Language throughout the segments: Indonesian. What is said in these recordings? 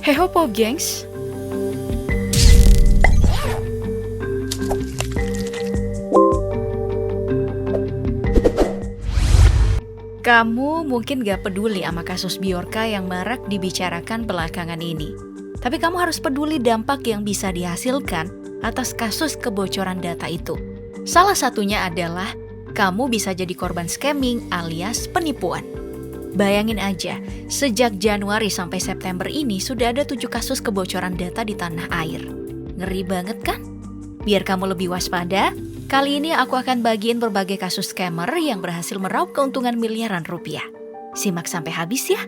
Heho po, gengs. Kamu mungkin gak peduli sama kasus Bjorka yang marak dibicarakan belakangan ini. Tapi kamu harus peduli dampak yang bisa dihasilkan atas kasus kebocoran data itu. Salah satunya adalah kamu bisa jadi korban scamming alias penipuan. Bayangin aja, sejak Januari sampai September ini sudah ada 7 kasus kebocoran data di tanah air. Ngeri banget kan? Biar kamu lebih waspada, kali ini aku akan bagiin berbagai kasus scammer yang berhasil meraup keuntungan miliaran rupiah. Simak sampai habis ya.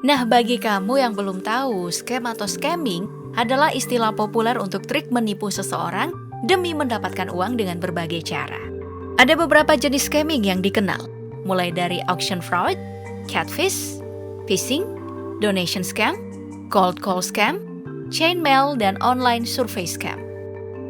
Nah, bagi kamu yang belum tahu, scam atau scamming adalah istilah populer untuk trik menipu seseorang demi mendapatkan uang dengan berbagai cara. Ada beberapa jenis scamming yang dikenal, mulai dari auction fraud, catfish, phishing, donation scam, cold call scam, chain mail, dan online survey scam.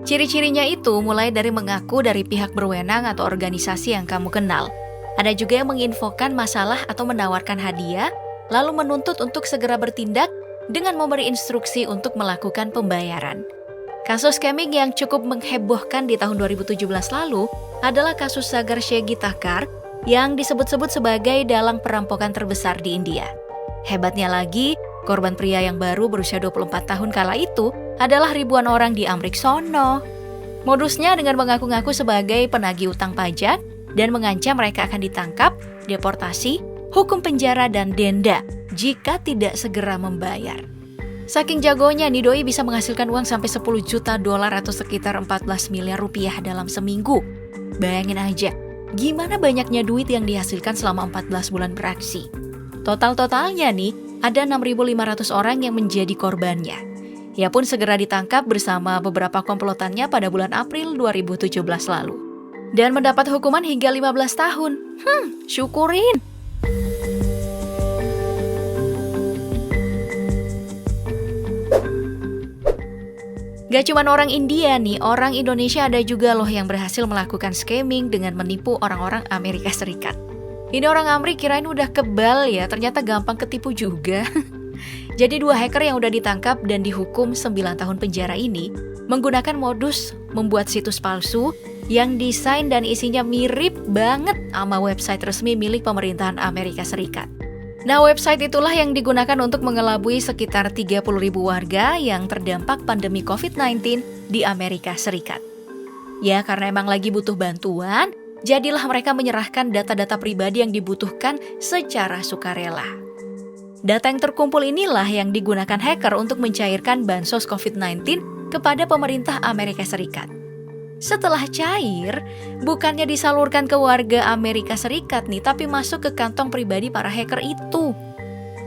Ciri-cirinya itu mulai dari mengaku dari pihak berwenang atau organisasi yang kamu kenal. Ada juga yang menginfokan masalah atau menawarkan hadiah, lalu menuntut untuk segera bertindak dengan memberi instruksi untuk melakukan pembayaran. Kasus scamming yang cukup menghebohkan di tahun 2017 lalu adalah kasus Sagar Shegi Thakkar yang disebut-sebut sebagai dalang perampokan terbesar di India. Hebatnya lagi, korban pria yang baru berusia 24 tahun kala itu adalah ribuan orang di Amrik sono. Modusnya dengan mengaku-ngaku sebagai penagih utang pajak dan mengancam mereka akan ditangkap, deportasi, hukum penjara, dan denda jika tidak segera membayar. Saking jagonya nih doi bisa menghasilkan uang sampai 10 juta dolar atau sekitar 14 miliar rupiah dalam seminggu. Bayangin aja, gimana banyaknya duit yang dihasilkan selama 14 bulan beraksi. Totalnya nih, ada 6.500 orang yang menjadi korbannya. Ia pun segera ditangkap bersama beberapa komplotannya pada bulan April 2017 lalu. Dan mendapat hukuman hingga 15 tahun. Syukurin! Gak cuma orang India nih, orang Indonesia ada juga loh yang berhasil melakukan scamming dengan menipu orang-orang Amerika Serikat. Ini orang Amrik kirain udah kebal ya, ternyata gampang ketipu juga. Jadi 2 hacker yang udah ditangkap dan dihukum 9 tahun penjara ini menggunakan modus membuat situs palsu yang desain dan isinya mirip banget sama website resmi milik pemerintahan Amerika Serikat. Nah, website itulah yang digunakan untuk mengelabui sekitar 30.000 warga yang terdampak pandemi COVID-19 di Amerika Serikat. Ya, karena emang lagi butuh bantuan, jadilah mereka menyerahkan data-data pribadi yang dibutuhkan secara sukarela. Data yang terkumpul inilah yang digunakan hacker untuk mencairkan bansos COVID-19 kepada pemerintah Amerika Serikat. Setelah cair, bukannya disalurkan ke warga Amerika Serikat nih, tapi masuk ke kantong pribadi para hacker itu.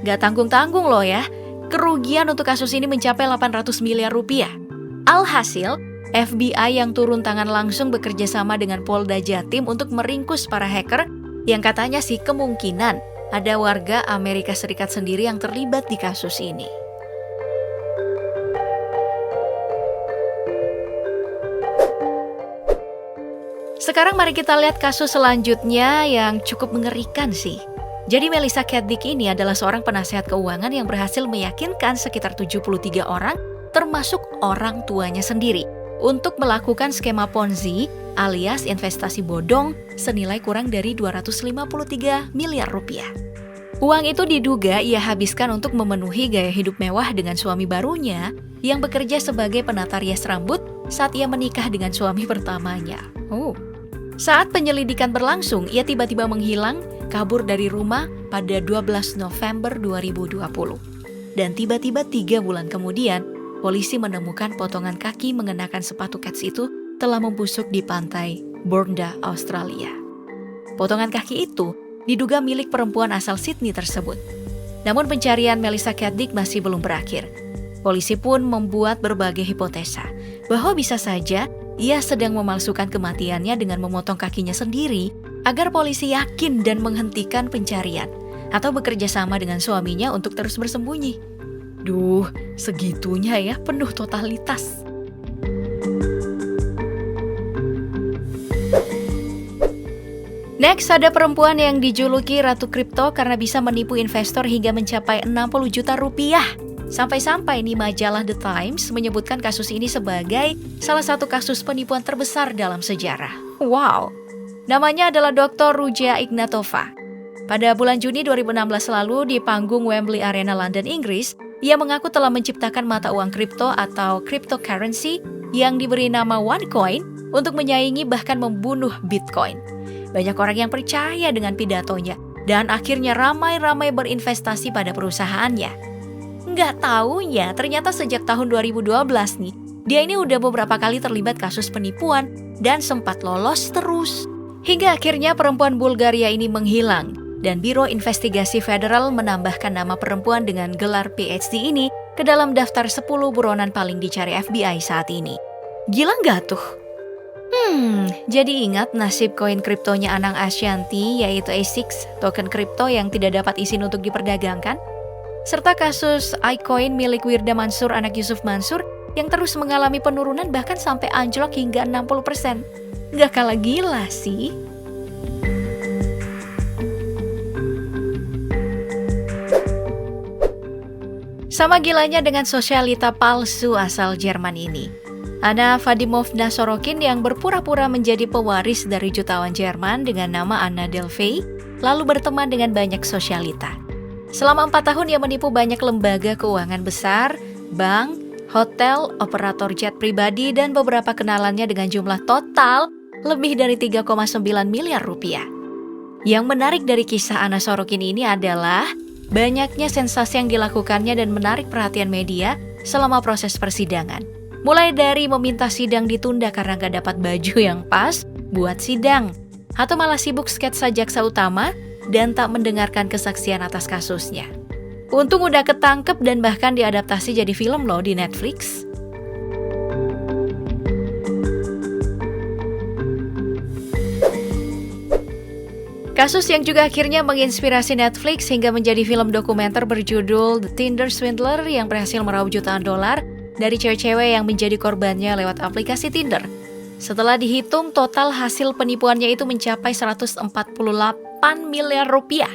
Gak tanggung-tanggung loh ya, kerugian untuk kasus ini mencapai 800 miliar rupiah. Alhasil, FBI yang turun tangan langsung bekerja sama dengan Polda Jatim untuk meringkus para hacker yang katanya sih kemungkinan ada warga Amerika Serikat sendiri yang terlibat di kasus ini. Sekarang mari kita lihat kasus selanjutnya yang cukup mengerikan sih. Jadi Melissa Keddick ini adalah seorang penasehat keuangan yang berhasil meyakinkan sekitar 73 orang, termasuk orang tuanya sendiri, untuk melakukan skema Ponzi alias investasi bodong senilai kurang dari 253 miliar rupiah. Uang itu diduga ia habiskan untuk memenuhi gaya hidup mewah dengan suami barunya yang bekerja sebagai penata rias rambut saat ia menikah dengan suami pertamanya. Saat penyelidikan berlangsung, ia tiba-tiba menghilang, kabur dari rumah pada 12 November 2020. Dan tiba-tiba 3 bulan kemudian, polisi menemukan potongan kaki mengenakan sepatu kets itu telah membusuk di pantai Bournda, Australia. Potongan kaki itu diduga milik perempuan asal Sydney tersebut. Namun pencarian Melissa Keddick masih belum berakhir. Polisi pun membuat berbagai hipotesa bahwa bisa saja ia sedang memalsukan kematiannya dengan memotong kakinya sendiri agar polisi yakin dan menghentikan pencarian atau bekerja sama dengan suaminya untuk terus bersembunyi. Duh, segitunya ya, penuh totalitas. Next, ada perempuan yang dijuluki Ratu Kripto karena bisa menipu investor hingga mencapai 60 juta rupiah. Sampai-sampai nih majalah The Times menyebutkan kasus ini sebagai salah satu kasus penipuan terbesar dalam sejarah. Wow! Namanya adalah Dr. Ruja Ignatova. Pada bulan Juni 2016 lalu di panggung Wembley Arena London, Inggris, ia mengaku telah menciptakan mata uang kripto atau cryptocurrency yang diberi nama OneCoin untuk menyaingi bahkan membunuh Bitcoin. Banyak orang yang percaya dengan pidatonya dan akhirnya ramai-ramai berinvestasi pada perusahaannya. Nggak taunya ternyata sejak tahun 2012 nih, dia ini udah beberapa kali terlibat kasus penipuan dan sempat lolos terus. Hingga akhirnya perempuan Bulgaria ini menghilang dan Biro Investigasi Federal menambahkan nama perempuan dengan gelar PhD ini ke dalam daftar 10 buronan paling dicari FBI saat ini. Gila nggak tuh? Jadi ingat nasib koin kriptonya Anang Ashanti yaitu A6, token kripto yang tidak dapat izin untuk diperdagangkan, serta kasus iCoin milik Wirda Mansur anak Yusuf Mansur yang terus mengalami penurunan bahkan sampai anjlok hingga 60%. Nggak kalah gila sih. Sama gilanya dengan sosialita palsu asal Jerman ini. Anna Vadimovna Sorokin yang berpura-pura menjadi pewaris dari jutawan Jerman dengan nama Anna Delvey, lalu berteman dengan banyak sosialita. Selama 4 tahun ia menipu banyak lembaga keuangan besar, bank, hotel, operator jet pribadi, dan beberapa kenalannya dengan jumlah total lebih dari 3,9 miliar rupiah. Yang menarik dari kisah Anna Sorokin ini adalah banyaknya sensasi yang dilakukannya dan menarik perhatian media selama proses persidangan. Mulai dari meminta sidang ditunda karena gak dapat baju yang pas buat sidang, atau malah sibuk sketsa jaksa utama dan tak mendengarkan kesaksian atas kasusnya. Untung udah ketangkep dan bahkan diadaptasi jadi film loh di Netflix. Kasus yang juga akhirnya menginspirasi Netflix hingga menjadi film dokumenter berjudul The Tinder Swindler yang berhasil meraup jutaan dolar dari cewek-cewek yang menjadi korbannya lewat aplikasi Tinder. Setelah dihitung, total hasil penipuannya itu mencapai 148 miliar rupiah.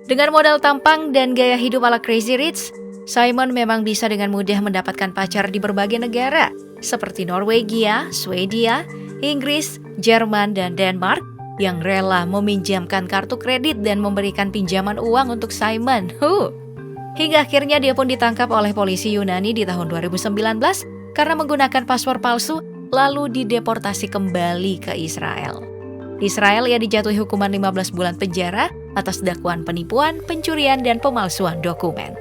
Dengan modal tampang dan gaya hidup ala Crazy Rich, Simon memang bisa dengan mudah mendapatkan pacar di berbagai negara, seperti Norwegia, Swedia, Inggris, Jerman, dan Denmark, yang rela meminjamkan kartu kredit dan memberikan pinjaman uang untuk Simon. Hingga akhirnya dia pun ditangkap oleh polisi Yunani di tahun 2019 karena menggunakan paspor palsu lalu dideportasi kembali ke Israel. Di Israel ia dijatuhi hukuman 15 bulan penjara atas dakwaan penipuan, pencurian, dan pemalsuan dokumen.